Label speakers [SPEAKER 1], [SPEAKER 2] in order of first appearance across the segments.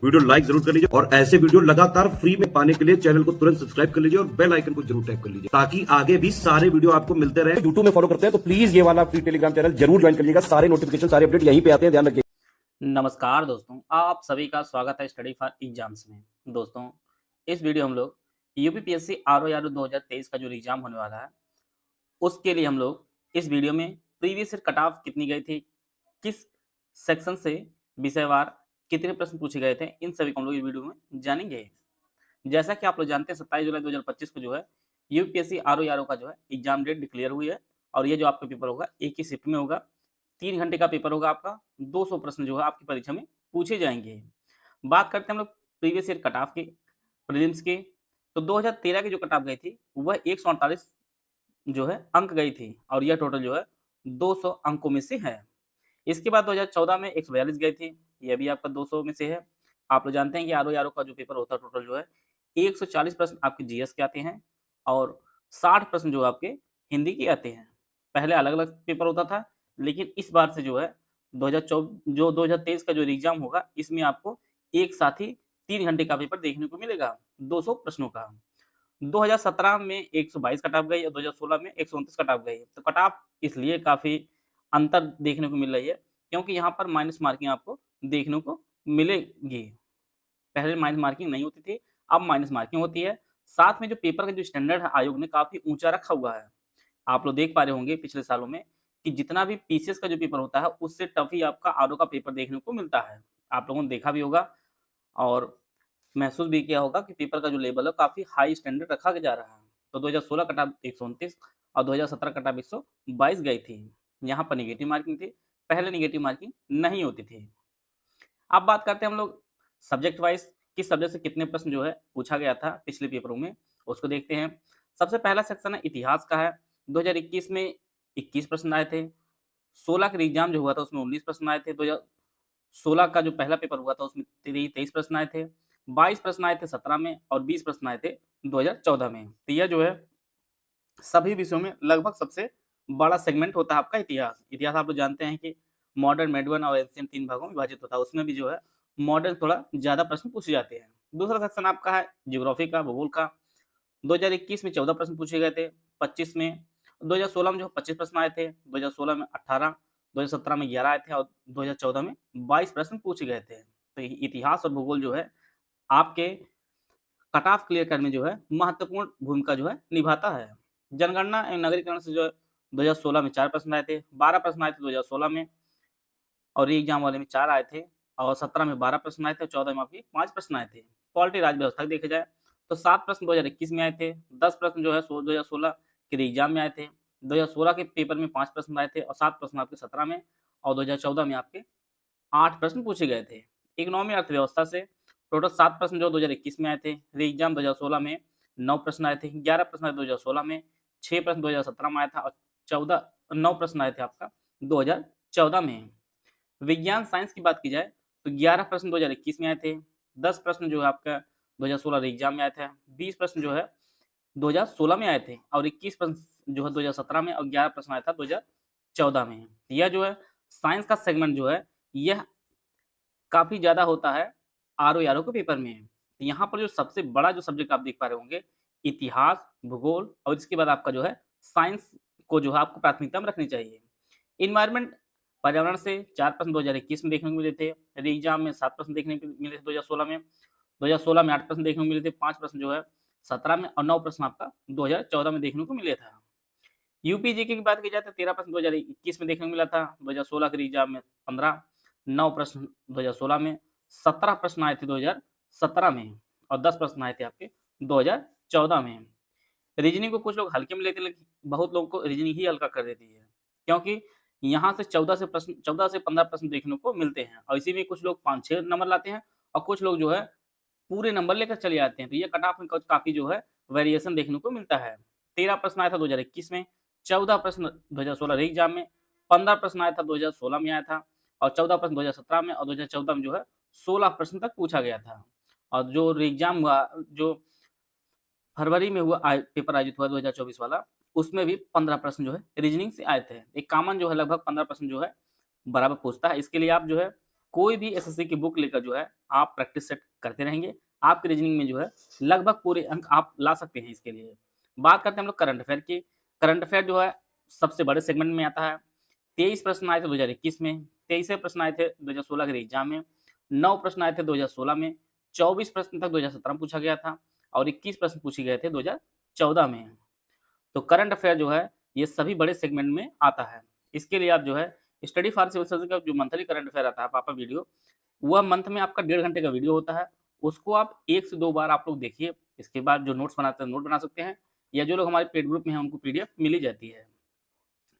[SPEAKER 1] Video like जरूर कर लीजिए और ऐसे वीडियो लगातार फ्री में पाने के लिए चैनल को तुरंत सब्सक्राइब कर लीजिए और बेल आइकन को जरूर टैप कर लीजिए ताकि आगे भी सारे वीडियो आपको मिलते रहे। यूट्यूब में फॉलो करते हैं तो प्लीज ये वाला फ्री टेलीग्राम चैनल जरूर ज्वाइन कर लीजिएगा। सारे नोटिफिकेशन सारे अपडेट यहीं पे आते हैं, ध्यान रखिए।
[SPEAKER 2] नमस्कार दोस्तों, आप सभी का स्वागत है स्टडी फॉर एग्जाम्स में। दोस्तों, इस वीडियो हम लोग यूपीपीएससी आरओ 2023 का जो एग्जाम होने वाला है उसके लिए हम लोग इस वीडियो में प्रीवियस ईयर कट ऑफ कितनी गई थी, किस सेक्शन से विषयवार कितने प्रश्न पूछे गए थे, इन सभी को हम लोग इस वीडियो में जानेंगे। जैसा कि आप लोग जानते हैं 27 जुलाई 2025 को जो है यूपीएससी आरओ का जो है एग्जाम डेट डिक्लेयर हुई है और ये जो आपका पेपर होगा एक ही शिफ्ट में होगा। 3 घंटे का पेपर होगा आपका। 200 प्रश्न जो है आपकी परीक्षा में पूछे जाएंगे। बात करते हैं हम लोग प्रीवियस ईयर कट ऑफ की, प्रीलिम्स की। तो 2013 की जो कट ऑफ गई थी वह 148 जो है अंक गई थी और यह टोटल जो है 200 अंकों में से है। इसके बाद 2014 में 142 गई थी, यह भी आपका 200 में से है। आप लोग जानते हैं कि आरओ का जो पेपर होता है टोटल जो है 140 प्रश्न आपके जीएस के आते हैं और 60 प्रश्न जो आपके हिंदी के आते हैं। पहले अलग अलग पेपर होता था, लेकिन इस बार से जो है 2023 का जो एग्जाम होगा इसमें आपको एक साथ ही 3 घंटे का पेपर देखने को मिलेगा 200 प्रश्नों का। 2017 में 122 कट ऑफ गई और 2016 में 129 कट ऑफ गई। तो कट ऑफ इसलिए काफ़ी अंतर देखने को मिल रही है क्योंकि यहाँ पर माइनस मार्किंग आपको देखने को मिलेगी। पहले माइनस मार्किंग नहीं होती थी, अब माइनस मार्किंग होती है। साथ में जो पेपर का जो स्टैंडर्ड है आयोग ने काफ़ी ऊंचा रखा हुआ है। आप लोग देख पा रहे होंगे पिछले सालों में कि जितना भी पीसीएस का जो पेपर होता है उससे टफ ही आपका आरओ का पेपर देखने को मिलता है। आप लोगों ने देखा भी होगा और महसूस भी किया होगा कि पेपर का जो लेवल है काफ़ी हाई स्टैंडर्ड रखा जा रहा है। तो 2016 कट ऑफ 129 और 2017 कट ऑफ 122 गई थी। यहाँ पर निगेटिव मार्किंग थी, पहले निगेटिव मार्किंग नहीं होती थी। अब बात करते हैं हम लोग सब्जेक्ट वाइज, किस सब्जेक्ट से कितने प्रश्न जो है पूछा गया था पिछले पेपरों में, उसको देखते हैं। सबसे पहला सेक्शन है इतिहास का है। 2021 में 21 प्रश्न आए थे। 16 का एग्जाम जो हुआ था उसमें 19 प्रश्न आए थे। 2016 का जो पहला पेपर हुआ था उसमें 23 प्रश्न आए थे। 22 प्रश्न आए थे 17 में और 20 प्रश्न आए थे 2014 में। तो यह जो है सभी विषयों में लगभग सबसे बड़ा सेगमेंट होता है आपका इतिहास। इतिहास आप लोग जानते हैं कि मॉडर्न, मेडवन और एंशिएंट 3 भागों में विभाजित होता है। उसमें भी जो है मॉडर्न थोड़ा ज़्यादा प्रश्न पूछे जाते हैं। दूसरा सेक्शन आपका है ज्योग्राफी का, भूगोल का। 2021 में 14 प्रश्न पूछे गए थे, 25 में 2016 में जो 25 प्रश्न आए थे, 2016 में 18, 2017 में 11 आए थे और 2014 में 22 प्रश्न पूछे गए थे। तो इतिहास और भूगोल जो है आपके कट ऑफ क्लियर करने में जो है महत्वपूर्ण भूमिका जो है निभाता है। जनगणना एवं नगरीकरण से जो 2016 में 4 प्रश्न आए थे, 12 प्रश्न आए थे 2016 में और री एग्जाम वाले में 4 आए थे और 17 में 12 प्रश्न आए थे, 14 में आपके 5 प्रश्न आए थे। पॉलिटी राज व्यवस्था देखा जाए तो 7 प्रश्न 2021 में आए थे, 10 प्रश्न जो है 2016 के री एग्जाम में आए थे, 2016 के पेपर में 5 प्रश्न आए थे और 7 प्रश्न आपके 17 में और 2014 में आपके 8 प्रश्न पूछे गए थे। इकोनॉमी अर्थव्यवस्था से टोटल 7 प्रश्न जो 2021 में आए थे, री एग्जाम 2016 में 9 प्रश्न आए थे, 11 प्रश्न आए 2016 में, 6 प्रश्न 2017 में आया था और 9 प्रश्न आए थे आपका 2014 में। विज्ञान साइंस की बात की जाए तो 11 प्रश्न 2021 में आए थे, 10 प्रश्न जो है आपका 2016 एग्जाम में आया था, 20 प्रश्न जो है 2016 में आए थे और 21 प्रश्न जो है 2017 में और 11 प्रश्न आया था 2014 में। यह जो है साइंस का सेगमेंट जो है यह काफ़ी ज़्यादा होता है आरओ के पेपर में। यहाँ पर जो सबसे बड़ा जो सब्जेक्ट आप देख पा रहे होंगे इतिहास, भूगोल और इसके बाद आपका जो है साइंस को जो है आपको प्राथमिकता में रखनी चाहिए। इन्वायरमेंट, पर्यावरण से 4 प्रश्न 2021 में देखने को मिले थे, री एग्जाम में 7 प्रश्न देखने को मिले थे 2016 में, 2016 में 8 प्रश्न देखने को मिले थे, 5 प्रश्न जो है 17 में और 9 प्रश्न आपका 2014 में देखने को मिले था। यूपी जीके की बात की जाए तो 13 प्रश्न 2021 में देखने को मिला था, 2016 के एग्जाम में 15, 9 प्रश्न 2016 में, 17 प्रश्न आए थे 2017 में और 10 प्रश्न आए थे आपके 2014 में। रीजनिंग को कुछ लोग हल्के में लेते, लेकिन बहुत लोगों को रीजनिंग ही हल्का कर देती है क्योंकि यहाँ से 14 से 15 प्रश्न देखने को मिलते हैं और इसी में कुछ लोग 5-6 नंबर लाते हैं और कुछ लोग जो है पूरे नंबर लेकर चले आते हैं। तो ये कट ऑफ में काफ़ी जो है वेरिएशन देखने को मिलता है। 13 प्रश्न आया था 2021 में, 14 प्रश्न 2016 री एग्जाम में, 15 प्रश्न आया था 2016 में आया था और 14 प्रश्न 2017 में और 2014 में जो है 16 प्रश्न तक पूछा गया था। और जो री एग्जाम हुआ, जो फरवरी में हुआ पेपर आयोजित हुआ 2024 वाला, उसमें भी 15 प्रश्न जो है रीजनिंग से आए थे। एक कॉमन जो है लगभग 15 प्रश्न जो है बराबर पूछता है। इसके लिए आप जो है कोई भी एसएससी की बुक लेकर जो है आप प्रैक्टिस सेट करते रहेंगे, आपके रीजनिंग में जो है लगभग पूरे अंक आप ला सकते हैं इसके लिए। बात करते हैं हम लोग करंट अफेयर की। करंट अफेयर जो है सबसे बड़े सेगमेंट में आता है। 23 प्रश्न आए थे 2021 में, 23 प्रश्न आए थे 2016 के एग्जाम में, 9 प्रश्न आए थे 2016 में, 24 प्रश्न तक 2017 में पूछा गया था और 21 प्रश्न पूछे गए थे 2014 में। तो करंट अफेयर जो है ये सभी बड़े सेगमेंट में आता है। इसके लिए आप जो है स्टडी फॉर सिविल सर्विस का जो मंथली करंट अफेयर आता है पापा वीडियो, वह मंथ में आपका 1.5 घंटे का वीडियो होता है। उसको आप 1 से 2 बार आप लोग देखिए। इसके बाद जो नोट्स बनाते हैं नोट बना सकते हैं, या जो लोग हमारे पेड ग्रुप में हैं उनको पीडीएफ मिल ही जाती है।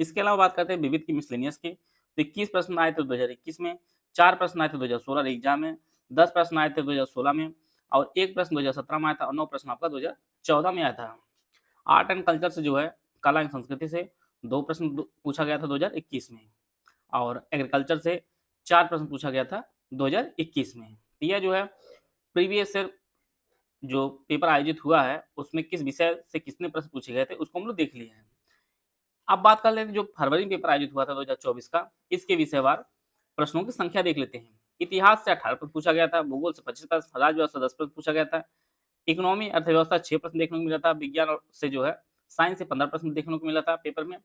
[SPEAKER 2] इसके अलावा बात करते हैं विविध की मिसलेनियस की। तो 21 प्रश्न आए थे 2021 में, 4 प्रश्न आए थे 2016 एग्जाम में, 10 प्रश्न आए थे 2016 में और 1 प्रश्न 2017 में आया था और 9 प्रश्न आपका 2014 में आया था। आर्ट एंड कल्चर से जो है कला एवं संस्कृति से 2 प्रश्न पूछा गया था 2021 में और एग्रीकल्चर से 4 प्रश्न पूछा गया था 2021 में। तो यह जो है प्रीवियस ईयर जो पेपर आयोजित हुआ है उसमें किस विषय से कितने प्रश्न पूछे गए थे उसको हम लोग देख लिए हैं। अब बात कर लेते हैं जो फरवरी में पेपर आयोजित हुआ था 2024 का, इसके विषयवार प्रश्नों की संख्या देख लेते हैं। इतिहास से 18 प्रश्न पूछा गया था, भूगोल से 25 प्रश्न, राज्य व्यवस्था 10 प्रश्न पूछा गया था, इकोनॉमी अर्थव्यवस्था 6 प्रश्न देखने को मिला था, विज्ञान से जो है साइंस से 15 प्रश्न देखने को मिला था पेपर में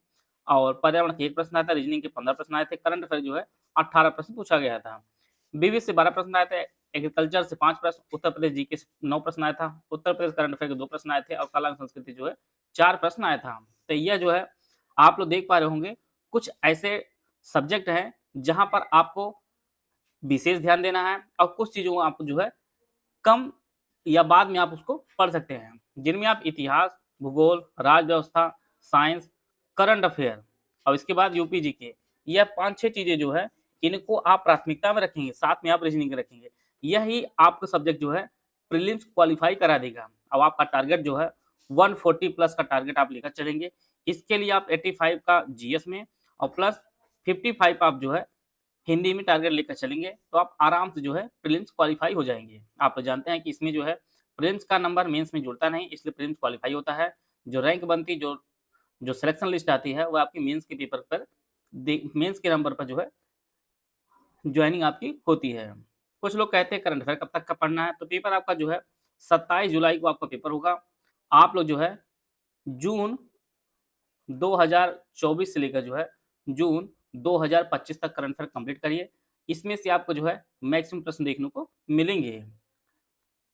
[SPEAKER 2] और पर्यावरण के 1 प्रश्न आया था, रीजनिंग के 15 प्रश्न आए थे, करंट अफेयर जो है 18 प्रश्न पूछा गया था। विविध से 12 प्रश्न आए थे, एग्रीकल्चर से 5 प्रश्न, उत्तर प्रदेश जीके से 9 प्रश्न आया था, उत्तर प्रदेश करंट अफेयर के 2 प्रश्न आए थे और कला एवं संस्कृति जो है 4 प्रश्न आया था। तो यह जो है आप लोग देख पा रहे होंगे कुछ ऐसे सब्जेक्ट हैं जहां पर आपको विशेष ध्यान देना है और कुछ चीजों को आप जो है कम या बाद में आप उसको पढ़ सकते हैं, जिनमें आप इतिहास, भूगोल, राज्य व्यवस्था, साइंस, करंट अफेयर और इसके बाद यूपी जीके, यह 5-6 चीजें जो है इनको आप प्राथमिकता में रखेंगे, साथ में आप रीजनिंग रखेंगे, यही आपका सब्जेक्ट जो है प्रीलिम्स क्वालिफाई करा देगा। अब आपका टारगेट जो है 140 प्लस का टारगेट आप लेकर चलेंगे। इसके लिए आप 85 का जीएस में और प्लस 55 आप जो है हिंदी में टारगेट लेकर चलेंगे तो आप आराम से जो है प्रीलिम्स क्वालिफाई हो जाएंगे। आप तो जानते हैं कि इसमें जो है प्रीलिम्स का नंबर मेंस में जुड़ता नहीं, इसलिए प्रीलिम्स क्वालिफाई होता है। जो रैंक बनती जो जो सिलेक्शन लिस्ट आती है वो आपकी मेंस के पेपर पर मेंस के नंबर पर जो है ज्वाइनिंग आपकी होती है। कुछ लोग कहते हैं करंट अफेयर कब तक का पढ़ना है, तो पेपर आपका जो है 27 जुलाई को आपका पेपर होगा। आप लोग जो है जून 2024 से लेकर जो है जून 2025 तक करंट अफेयर कंप्लीट करिए। इसमें से आपको जो है मैक्सिमम प्रश्न देखने को मिलेंगे।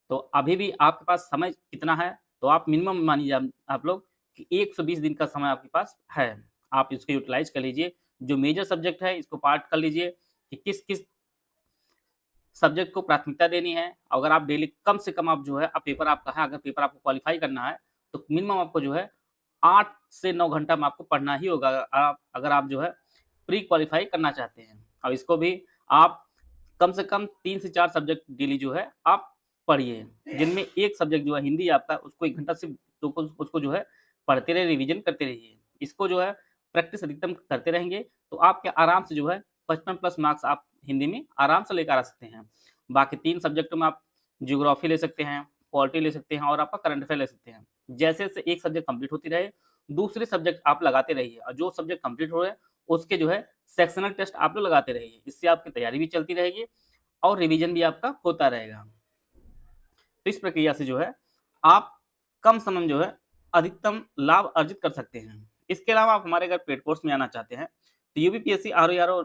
[SPEAKER 2] तो अभी भी आपके पास समय कितना है, तो आप मिनिमम मानिए आप लोग कि 120 दिन का समय आपके पास है। आप इसको यूटिलाइज कर लीजिए। जो मेजर सब्जेक्ट है इसको पार्ट कर लीजिए कि किस किस सब्जेक्ट को प्राथमिकता देनी है। अगर आप डेली कम से कम आप जो है पेपर आपका है, अगर पेपर आपको क्वालिफाई करना है तो मिनिमम आपको जो है 8 से 9 घंटा में आपको पढ़ना ही होगा, अगर आप जो है प्री क्वालिफाई करना चाहते हैं। और इसको भी आप कम से कम 3 से 4 सब्जेक्ट डेली जो है आप पढ़िए, जिनमें एक सब्जेक्ट जो है हिंदी आपका उसको 1 घंटा से तो उसको जो है पढ़ते रहिए, रिवीजन करते रहिए। इसको जो है प्रैक्टिस अधिकतम करते रहेंगे तो आपके आराम से जो है 55 प्लस मार्क्स आप हिंदी में आराम से लेकर आ सकते हैं। बाकी 3 सब्जेक्टों में आप ज्योग्राफी ले सकते हैं, पॉलिटी ले सकते हैं और आपका करंट अफेयर ले सकते हैं। जैसे-जैसे एक सब्जेक्ट कंप्लीट होती रहे, दूसरे सब्जेक्ट आप लगाते रहिए और जो सब्जेक्ट कंप्लीट हो रहे हैं उसके जो है सेक्शनल टेस्ट आप लोग लगाते रहिए। इससे आपकी तैयारी भी चलती रहेगी और रिवीजन भी आपका होता रहेगा। तो इस प्रक्रिया से जो है आप कम समय में जो है अधिकतम लाभ अर्जित कर सकते हैं। इसके अलावा आप हमारे अगर पेड कोर्स में आना चाहते हैं तो यूपीपीएससी आरओ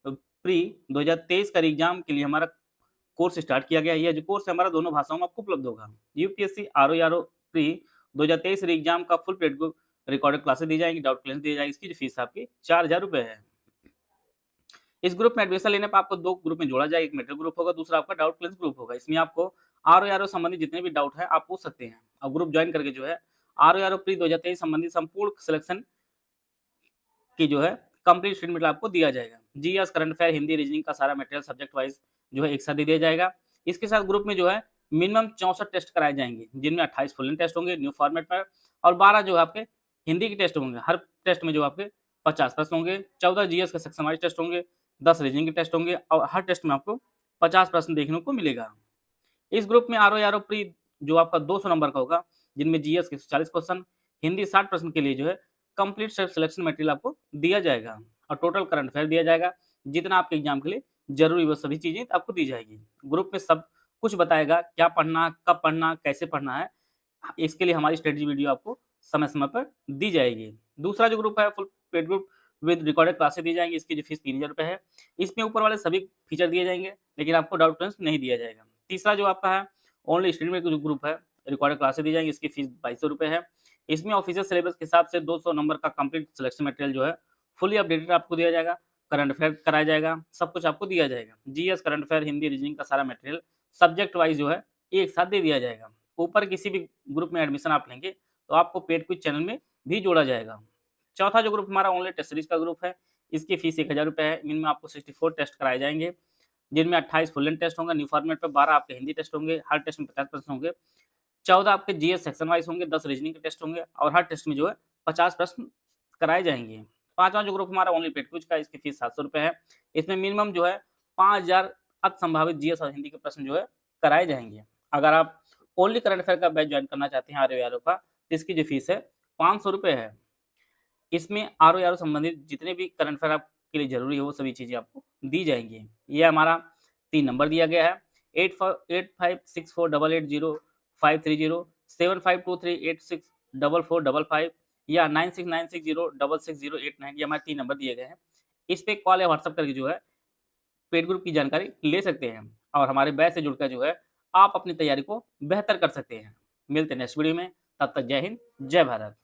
[SPEAKER 2] प्री 2023 का एग्जाम के लिए हमारा कोर्स स्टार्ट किया गया है। यह जो कोर्स है हमारा दोनों भाषाओं में आपको उपलब्ध होगा। यूपीएससी आरओ प्री 2023 एग्जाम का फुल पेड को रिकॉर्डेड क्लासेस दी जाएंगी, डाउट क्लियर दी जाएगी। इसकी जो फीस आपकी 4000 रुपए है। इस ग्रुप में एडमिशन लेने पर आपको 2 ग्रुप में जोड़ा जाएगा, एक मेटल ग्रुप होगा, दूसरा आपका डाउट क्लियर ग्रुप होगा। इसमें आपको आरओ संबंधित जितने भी डाउट है आप पूछ सकते हैं और ग्रुप ज्वाइन करके जो है आरओ प्री 2023 संबंधित संपूर्ण सिलेक्शन की जो है कंप्लीट शीट मेटल आपको दिया जाएगा। GS, current affair, Hindi, reasoning का सारा मटेरियल सब्जेक्ट वाइज जो है एक साथ दे दिया जाएगा। इसके साथ ग्रुप में जो है मिनिमम 64 टेस्ट कराए जाएंगे, जिनमें 28 फुल टेस्ट होंगे न्यू फॉर्मेट पर और 12 जो है आपके हिंदी के टेस्ट होंगे। हर टेस्ट में जो आपके 50 प्रश्न होंगे, 14 जीएस के सेक्शन वाइज टेस्ट होंगे, 10 रीजनिंग के टेस्ट होंगे और हर टेस्ट में आपको 50 प्रश्न देखने को मिलेगा। इस ग्रुप में आरओ प्री जो आपका 200 नंबर का होगा, जिनमें जीएस के 40 क्वेश्चन, हिंदी 60 प्रश्न के लिए जो है कंप्लीट सेल्फ सिलेक्शन मटेरियल आपको दिया जाएगा और टोटल करंट अफेयर दिया जाएगा, जितना आपके एग्जाम के लिए जरूरी वो सभी चीजें आपको दी जाएगी। ग्रुप में सब कुछ बताएगा, क्या पढ़ना, कब पढ़ना, कैसे पढ़ना है। इसके लिए हमारी स्ट्रेटजी वीडियो आपको समय समय पर दी जाएगी। दूसरा जो ग्रुप है full paid group with recorded classes दी जाएंगी। इसकी जो फीस 3000 रुपये है। इसमें ऊपर वाले सभी फीचर दिए जाएंगे, लेकिन आपको डाउट क्लास नहीं दिया जाएगा। तीसरा जो आपका है ओनली स्टूडेंट में जो ग्रुप है, रिकॉर्डेड क्लासेस दी जाएंगी। इसकी फीस 2200 रुपये है। इसमें ऑफिशियल सिलेबस के हिसाब से 200 नंबर का कंप्लीट सिलेक्शन मटेरियल जो है फुली अपडेटेड आपको दिया जाएगा। करंट अफेयर कराया जाएगा, सब कुछ आपको दिया जाएगा। GS, current affair, Hindi, reasoning का सारा मटेरियल सब्जेक्ट वाइज जो है एक साथ दे दिया जाएगा। ऊपर किसी भी ग्रुप में एडमिशन आप लेंगे तो आपको पेड क्विज चैनल में भी जोड़ा जाएगा। चौथा जो ग्रुप हमारा ओनली टेस्ट सीरीज का ग्रुप है। इसकी फीस 1000 रुपये है। इनमें आपको 64 टेस्ट कराए जाएंगे, जिनमें 28 फुल लेंथ टेस्ट होंगे न्यू फॉर्मेट पे, 12 आपके हिंदी टेस्ट होंगे, हर टेस्ट में 50 प्रश्न होंगे, 14 आपके जीएस सेक्शन वाइज होंगे, 10 रीजनिंग के टेस्ट होंगे और हर टेस्ट में जो है 50 प्रश्न कराए जाएंगे। पांचवा जो ग्रुप हमारा ओनली पेड क्विज का, इसकी फीस 700 रुपये है। इसमें मिनिमम जो है 5000 अति संभावित जीएस और हिंदी के प्रश्न जो है कराए जाएंगे। अगर आप ओनली करंट अफेयर का बैच ज्वाइन करना चाहते हैं आरओ का, तो इसकी जो फीस है 500 रुपये है। इसमें आरओ संबंधित जितने भी करंट अफेयर आपके लिए जरूरी है वो सभी चीजें आपको दी जाएंगी। ये हमारा 3 नंबर दिया गया है 8564880530, 7523864455 या 9696066089। ये हमारे 3 नंबर दिए गए हैं। इस पे कॉल या व्हाट्सएप करके जो है पेड ग्रुप की जानकारी ले सकते हैं और हमारे बैच से जुड़कर जो है आप अपनी तैयारी को बेहतर कर सकते हैं। मिलते हैं नेक्स्ट वीडियो में, तब तक जय हिंद, जय भारत।